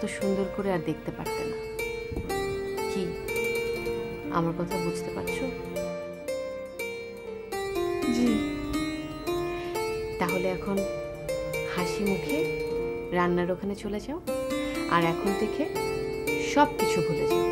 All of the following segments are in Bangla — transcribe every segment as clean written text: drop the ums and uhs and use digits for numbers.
এত সুন্দর করে আর দেখতে পারতে না। কি আমার কথা বুঝতে পারছো? জি। তাহলে এখন হাসি মুখে রান্নার ওখানে চলে যাও, আর এখন থেকে সব কিছু ভুলে যাও।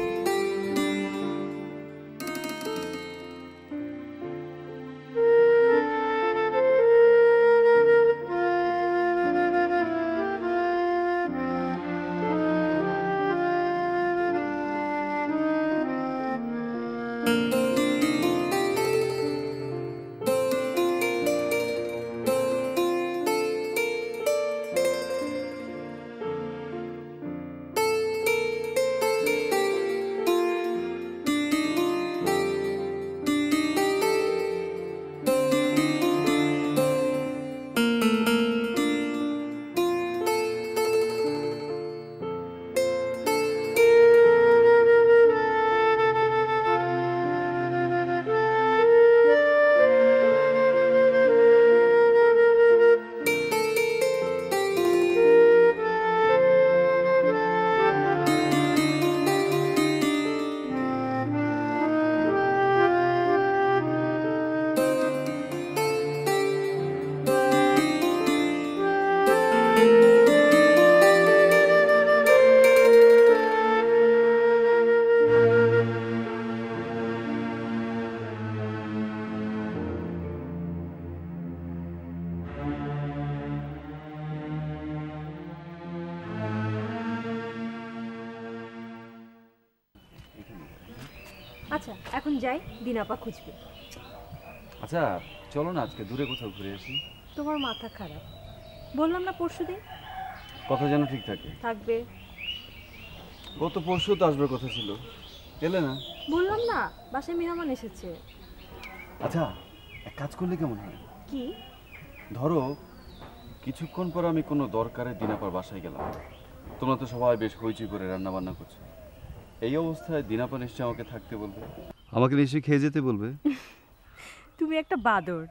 আচ্ছা এখন যাই, দিনাপা খুঁজবে। আচ্ছা চলো না আজকে দূরে কোথাও ঘুরে আসি। তোমার মাথা খারাপ, বললাম না পরশুদিন। কথা যেন ঠিক থাকে। থাকবে। গত পরশু তো আসবার কথা ছিল, এলে না। বললাম না বাসায় মেহমান এসেছে। আচ্ছা এক কাজ করলে কেমন হয়? কি? ধরো কিছুক্ষণ পর আমি কোনো দরকারে দিনাপার বাসায় গেলাম, তোমরা তো সবাই বেশ হইচই করে রান্না বান্না করছো, এই অবস্থায় দিনাপা নিশ্চয়ই আমাকে থাকতে বলবে, আমাকে নিশ্চয়ই খেয়ে যেতে বলবে। তুমি একটা বাদর।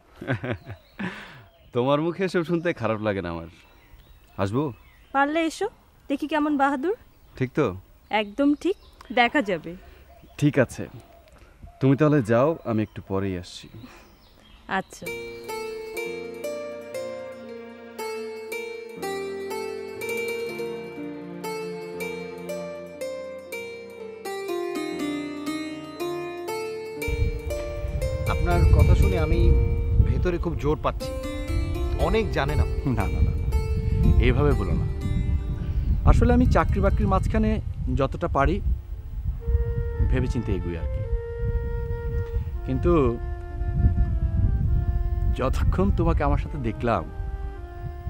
তোমার মুখে এসব শুনতে খারাপ লাগে না আমার। আসবো? পারলে এসো, দেখি কেমন বাহাদুর। ঠিক তো? একদম ঠিক, দেখা যাবে। ঠিক আছে, তুমি তাহলে যাও, আমি একটু পরেই আসছি। আচ্ছা। আপনার কথা শুনে আমি ভেতরে খুব জোর পাচ্ছি, অনেক জানেন আপনি। না না না, এইভাবে বলো না। আসলে আমি চাকরি বাকরির মাঝখানে যতটা পারি ভেবেচিন্তে এগুই আর কি। কিন্তু যতক্ষণ তোমাকে আমার সাথে দেখলাম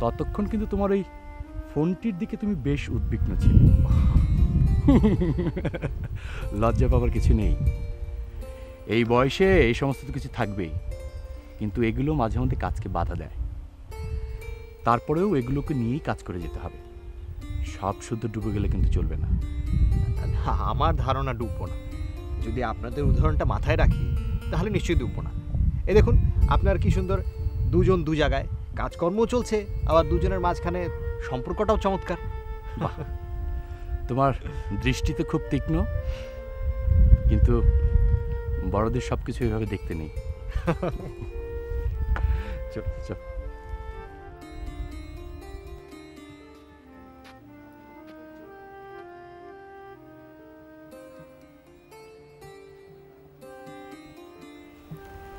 ততক্ষণ কিন্তু তোমার ওই ফোনটির দিকে তুমি বেশ উদ্বিগ্ন ছিলে। লজ্জা পাবার কিছু নেই, এই বয়সে এই সমস্ত কিছু থাকবেই, কিন্তু এগুলো মাঝে মধ্যে কাজকে বাধা দেয়। তারপরেও এগুলোকে নিয়েই কাজ করে যেতে হবে, সব শুদ্ধ ডুবে গেলে কিন্তু চলবে না। আমার ধারণা ডুববো না, যদি আপনাদের উদাহরণটা মাথায় রাখি তাহলে নিশ্চয়ই ডুববো না। এই দেখুন আপনার কি সুন্দর, দুজন দু জায়গায়, কাজকর্মও চলছে, আবার দুজনের মাঝখানে সম্পর্কটাও চমৎকার। বাহ, তোমার দৃষ্টি তো খুব তীক্ষ্ণ, কিন্তু বড়দের সব কিছু এভাবে দেখতে নেই। চল চল।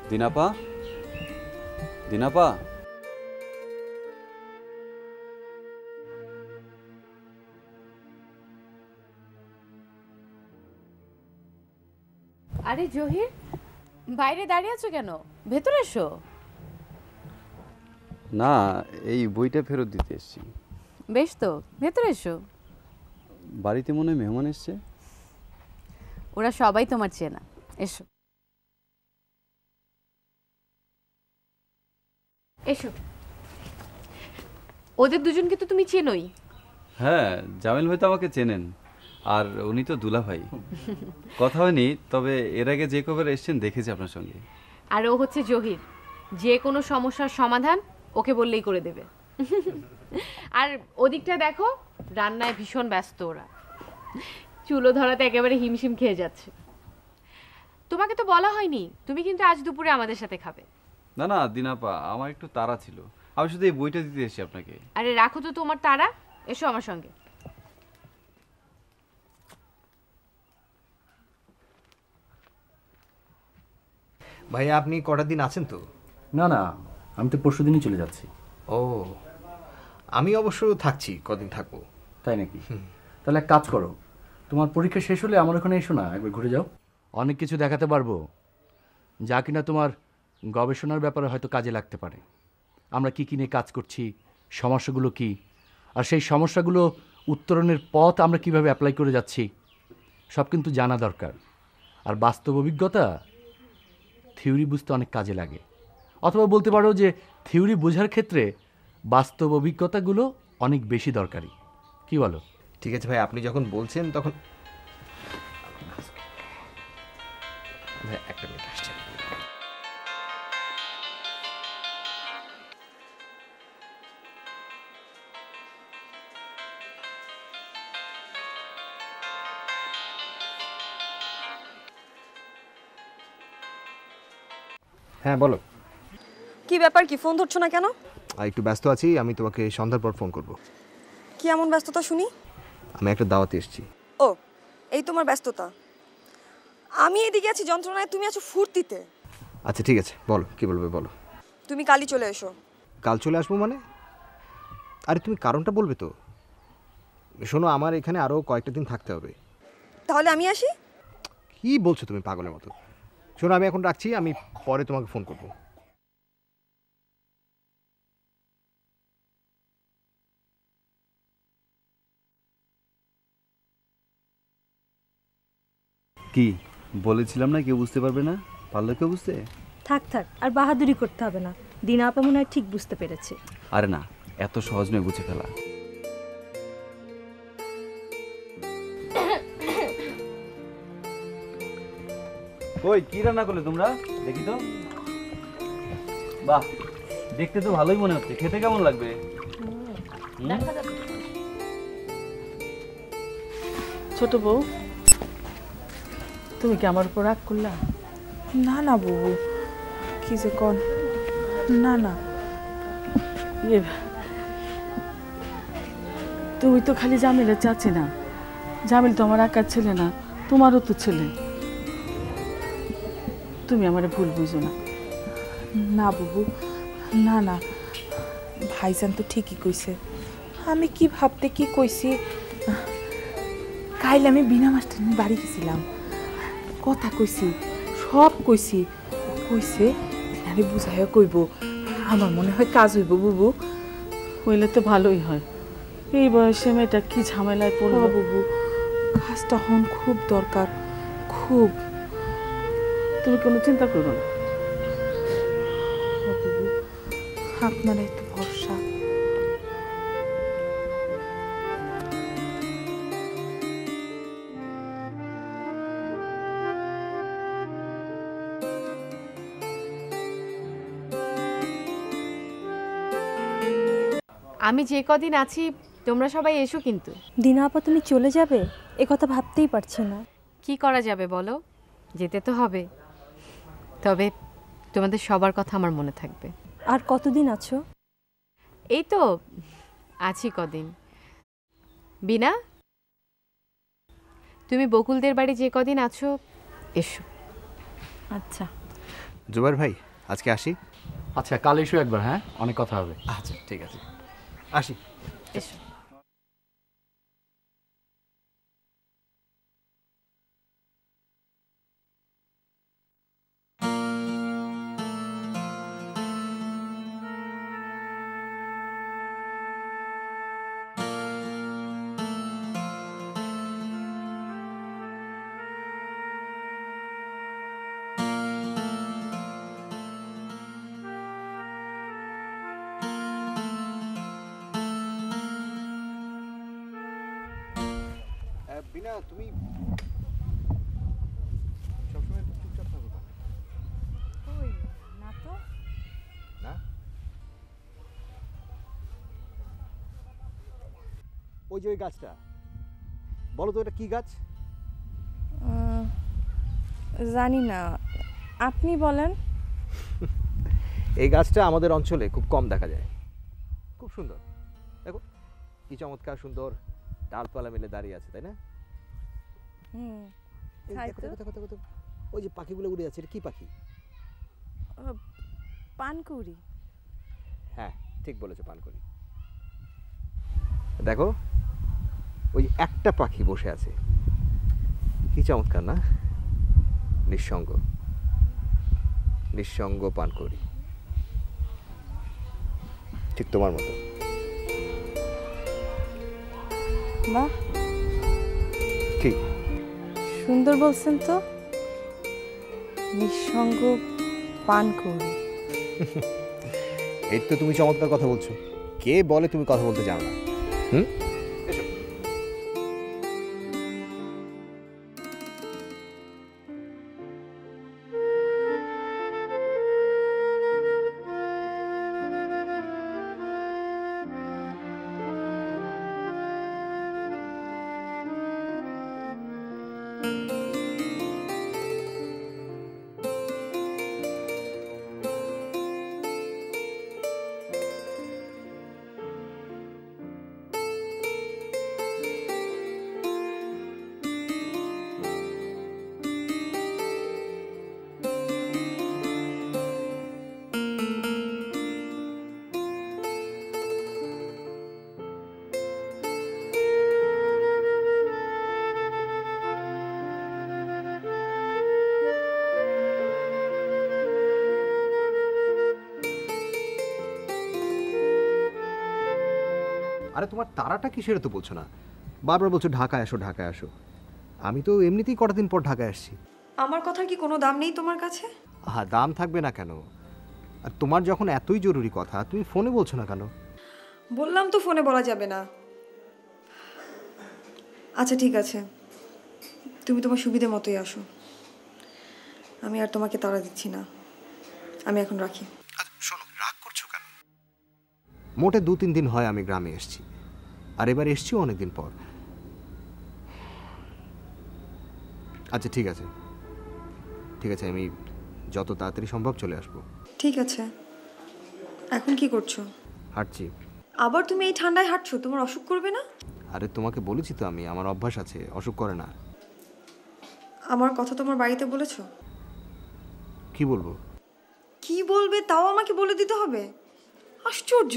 দিনাপা, দিনাপা। আরে জহির, বাইরে দাঁড়িয়ে আছো কেন? ভেতরে এসো। না, এই বইটা ফেরত দিতে এসেছি। বেশ তো, ভেতরে এসো। বাড়িতে মনে হয় মেহমান এসছে। ওরা সবাই তোমার চেনা, এসো এসো। ওদের দুজনকে তো তুমি চেনোই। হ্যাঁ, জামিল ভাই তো আমাকে চেনেন, আর উনি তো দুলা ভাই। কথা হয়নি, তবে এর আগে যে কবার এসছেন দেখেছি আপনার সঙ্গে। আর ও হচ্ছে জহির, যে কোনো সমস্যার সমাধান ওকে বললেই করে দেবে। আর ওদিকটা দেখো, রান্নায় ভীষণ ব্যস্ত ওরা, চুলো ধরাতে একেবারে হিমশিম খেয়ে যাচ্ছে। তোমাকে তো বলা হয়নি, তুমি কিন্তু আজ দুপুরে আমাদের সাথে খাবে। না না দিনাপা, আমার একটু তাড়া ছিল, আমি শুধু এই বইটা দিতে এসেছি আপনাকে। আরে রাখো তো তোমার তারা, এসো আমার সঙ্গে। ভাইয়া আপনি কটা দিন আছেন তো? না না, আমি তো পরশু দিনই চলে যাচ্ছি। ও, আমি অবশ্য থাকছি, কদিন থাকবো। তাই নাকি? তাহলে এক কাজ করো, তোমার পরীক্ষা শেষ হলে আমার ওখানে এসো না, একবার ঘুরে যাও। অনেক কিছু দেখাতে পারবো যা কিনা তোমার গবেষণার ব্যাপারে হয়তো কাজে লাগতে পারে। আমরা কী কী নিয়ে কাজ করছি, সমস্যাগুলো কি, আর সেই সমস্যাগুলো উত্তরণের পথ আমরা কিভাবে অ্যাপ্লাই করে যাচ্ছি, সব কিন্তু জানা দরকার। আর বাস্তব অভিজ্ঞতা থিওরি বুঝতে অনেক কাজে লাগে। অথবা বলতে পারো যে থিওরি বোঝার ক্ষেত্রে বাস্তব অভিজ্ঞতাগুলো অনেক বেশি দরকারি। কি বলো? ঠিক আছে ভাই, আপনি যখন বলছেন তখন ভাই একটা মিনিট আসছে। হ্যাঁ বলো। কি ব্যাপার, কি ফোন ধরছো না কেন? একটু ব্যস্ত আছি, আমি তোমাকে সন্ধ্যার পর ফোন করব। কি এমন ব্যস্ততা শুনি? আমি একটা দাওয়াতে এসেছি। ও, এই তোমার ব্যস্ততা। আমি এদিকে আছি যন্ত্রণায়, তুমি আছো ফুর্তিতে। আচ্ছা ঠিক আছে, বলো কি বলবে বলো। তুমি কালই চলে এসো। কাল চলে আসবো মানে? আরে তুমি কারণটা বলবে তো। শোনো, আমার এখানে আরও কয়েকটা দিন থাকতে হবে। তাহলে আমি আসি? কি বলছো তুমি পাগলের মতো? শোনো, আমি এখন রাখছি, আমি পরে তোমাকে ফোন করবো। কি বলেছিলাম না, কেউ বুঝতে পারবে না? পারলে কেউ বুঝতে? থাক থাক, আর বাহাদুরি করতে হবে না। দিনা আপা মনে হয় ঠিক বুঝতে পেরেছে। আরে না, এত সহজ নয় বুঝে ফেলা। ওই কি রান্না করলে তোমরা, দেখি তো। বাহ, দেখতে তো ভালোই মনে হচ্ছে, খেতে কেমন লাগবে? ছোট বউ, তুমি কি আমার উপর রাগ করলা? না না বুবু, কি যে কন। না না, তুমি তো খালি জামিলের চাচ্ছি না, জামিল তো আমার একার ছেলে না, তোমারও তো ছেলে। তুমি আমারে ভুল বুঝো না। না বুবু, না না, ভাইজান তো ঠিকই কইছে। আমি কি ভাবতে কি কইছি। কাইল আমি বিনা মাস্টার বাড়ি গেছিলাম, কথা কইছি, সব কইছি। কইছে আরে বুঝাইয়া কইব, আমার মনে হয় কাজ হইব বুবু। হইলে তো ভালোই হয়, এই বয়সে মেয়েটা কি ঝামেলায় পড়লো। বুবু, কাজটা হন খুব দরকার, খুব। তুমি কোনো চিন্তা করো না। বুবু, আপনার এত ভরসা। আমি যে কদিন আছি তোমরা সবাই এসো কিন্তু। দিনা আপা তুমি চলে যাবে, এ কথা ভাবতেই পারছি না। কি করা যাবে বলো, যেতে তো হবে। তবে তোমাদের সবার কথা আমার মনে থাকবে। আর কতদিন আছো? এই তো আছি কদিন। বিনা, তুমি বকুলদের বাড়ি যে কদিন আছো এসো। আচ্ছা। জুবাইর ভাই, আজকে আসি। আচ্ছা, কাল এসো একবার। হ্যাঁ, অনেক কথা হবে। আচ্ছা ঠিক আছে, আসি। এসো। বিনা, তুমি সবসময় চুপচাপ থাকো কেন? না তো, না ওই যে ওই গাছটা, বলো তো এটা কি গাছ? জানি না, আপনি বলেন। এই গাছটা আমাদের অঞ্চলে খুব কম দেখা যায়, খুব সুন্দর। দেখো কি চমৎকার সুন্দর ডালপালা মিলে দাঁড়িয়ে আছে, তাই না? ওই যে পাখিগুলো উড়ে যাচ্ছে, এটা কি পাখি? পানকৌড়ি। হ্যাঁ ঠিক বলেছো, পানকৌড়ি। দেখো ওই একটা পাখি বসে আছে, কি চমৎকার না? নিঃসঙ্গ, নিঃসঙ্গ পানকৌড়ি, ঠিক তোমার মতো। বাহ, কি সুন্দর বলছেন তো। নিঃসঙ্গ পানকৌড়ি। এই তো তুমি চমৎকার কথা বলছো। কে বলে তুমি কথা বলতে জানো না? হুম, আরে তোমার তারাটা কিসের তো বলছো না? বারবার বলছো ঢাকায় আসো, ঢাকায় আসো। আমি তো এমনিতেই কটা দিন পর ঢাকায় আসছি। আমার কথার কি কোনো দাম নেই তোমার কাছে? হ্যাঁ, দাম থাকবে না কেন? আর তোমার যখন এতই জরুরি কথা, তুমি ফোনে বলছো না কেন? বললাম তো ফোনে বলা যাবে না। আচ্ছা ঠিক আছে, তুমি তোমার সুবিধে মতোই আসো। আমি আর তোমাকে তাড়া দিচ্ছি না, আমি এখন রাখি। শোনো, রাগ করছো কেন? মোটে 2-3 দিন হয় আমি গ্রামে এসেছি, আর এবার এসছি অনেকদিন পর। আচ্ছা ঠিক আছে, ঠিক আছে, আমি যত তাড়াতাড়ি সম্ভব চলে আসবো। ঠিক আছে, এখন কি করছো? হাঁটছি। আবার তুমি এই ঠান্ডায় হাঁটছো? তোমার অসুখ করবে না? আরে তোমাকে বলেছি তো, আমি, আমার অভ্যাস আছে, অসুখ করে না। আমার কথা তোমার বাড়িতে বলেছো? কি বলবো? কি বলবে তাও আমাকে বলে দিতে হবে? আশ্চর্য।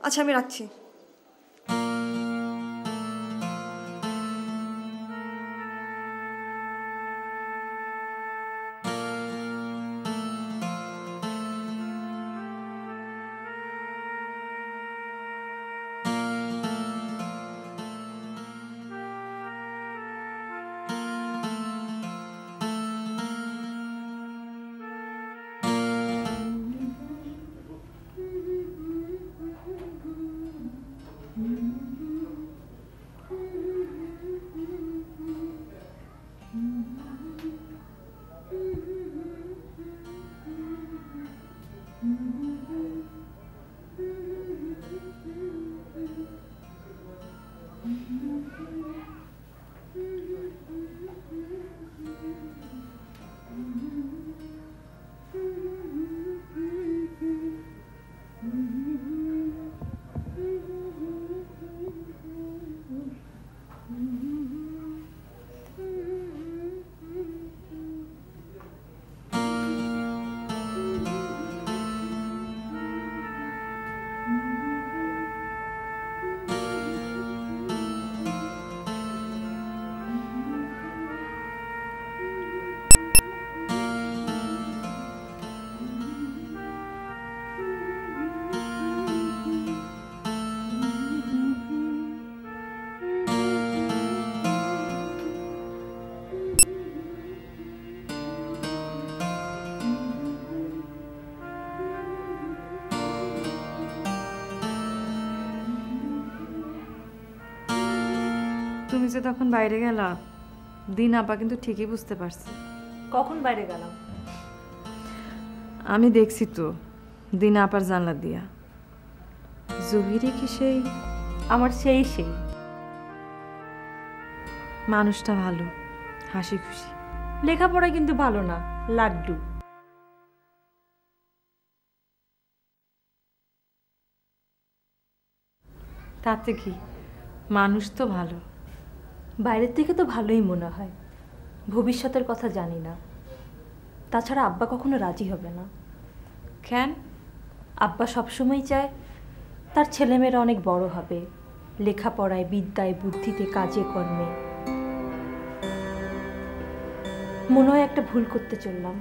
আচ্ছা আমি রাখছি। তুমি যে তখন বাইরে গেলা, দিন আপা কিন্তু ঠিকই বুঝতে পারছে। কখন বাইরে গেলাম? আমি দেখছি তো দিন আপার জানলা দিয়া। জহিরে কি সেই আমার সেই মানুষটা ভালো, হাসি খুশি। লেখাপড়া কিন্তু ভালো না, লাড্ডু। তাতে কি, মানুষ তো ভালো। বাইরের থেকে তো ভালোই মনে হয়, ভবিষ্যতের কথা জানি না। তাছাড়া আব্বা কখনো রাজি হবে না। কেন? আব্বা সবসময় চায় তার ছেলেমেয়েরা অনেক বড় হবে, লেখাপড়ায়, বিদ্যায়, বুদ্ধিতে, কাজে কর্মে। মনে হয় একটা ভুল করতে চললাম।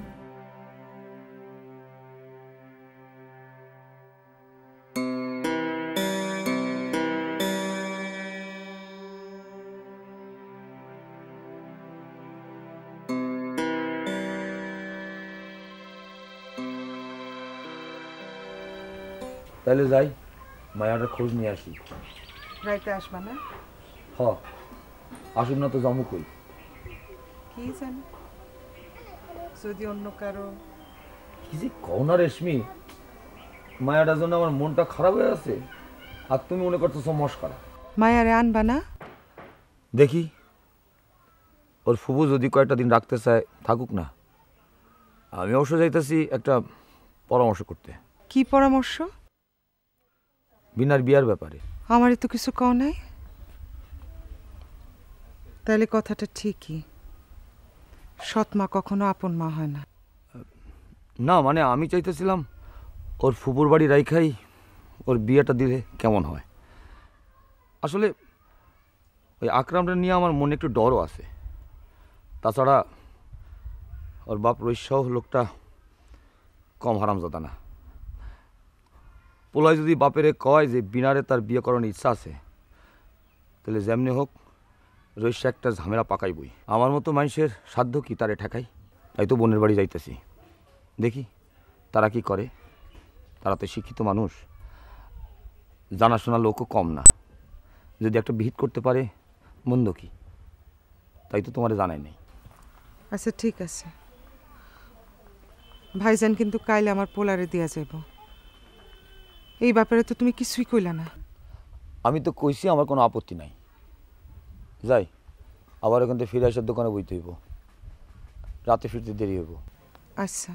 তাহলে যাই, মায়াটার খোঁজ নিয়ে আসি। রাইতে আসবা না? হ, আসুন না তো জমু কই। কি জানি, যদি অন্য কারো। কি যে কও না রেশমি, মায়াটার জন্য আমার মনটা খারাপ হয়ে আছে, আর তুমি মনে করতেছো মস্করা। মায়ারে আনবা না? দেখি, ওর ফুবু যদি কয়েকটা দিন রাখতে চায় থাকুক না। আমি অবশ্য যাইতেছি একটা পরামর্শ করতে। কি পরামর্শ? বিনার বিয়ার ব্যাপারে। আমারই তো কিছু কও নাই। তাহলে কথাটা ঠিকই, সৎ মা কখনো আপন মা হয় না। না মানে আমি চাইতেছিলাম ওর ফুপুর বাড়ি রাইখাই ওর বিয়েটা দিলে কেমন হয়। আসলে ওই আকরামটা নিয়ে আমার মনে একটু ডরও আছে। তাছাড়া ওর বাপ রইসাহ লোকটা কম হারামজাদা না। পোলায় যদি বাপেরে কয় যে বিনারে তার বিয়ে করানোর ইচ্ছা আছে, তাহলে যেমনি হোক রইসা একটা ঝামেলা পাকাইবই। আমার মতো মানুষের সাধ্য কি তারে ঠেকাই? তাই তো বোনের বাড়ি যাইতেছি, দেখি তারা কি করে। তারা তো শিক্ষিত মানুষ, জানাশোনা লোকও কম না। যদি একটা বিহিত করতে পারে মন্দ কি, তাই তো তোমারে জানাই নেই। আচ্ছা ঠিক আছে, ভাইজান কিন্তু কাইলে আমার পোলারে দিয়া যাব। এই ব্যাপারে তো তুমি কিছুই কইলা না। আমি তো কইছি আমার কোনো আপত্তি নাই। যাই, আবার ওখান থেকে ফিরে আসার দোকানে বইতে হইব, রাতে ফিরতে দেরি হইব। আচ্ছা।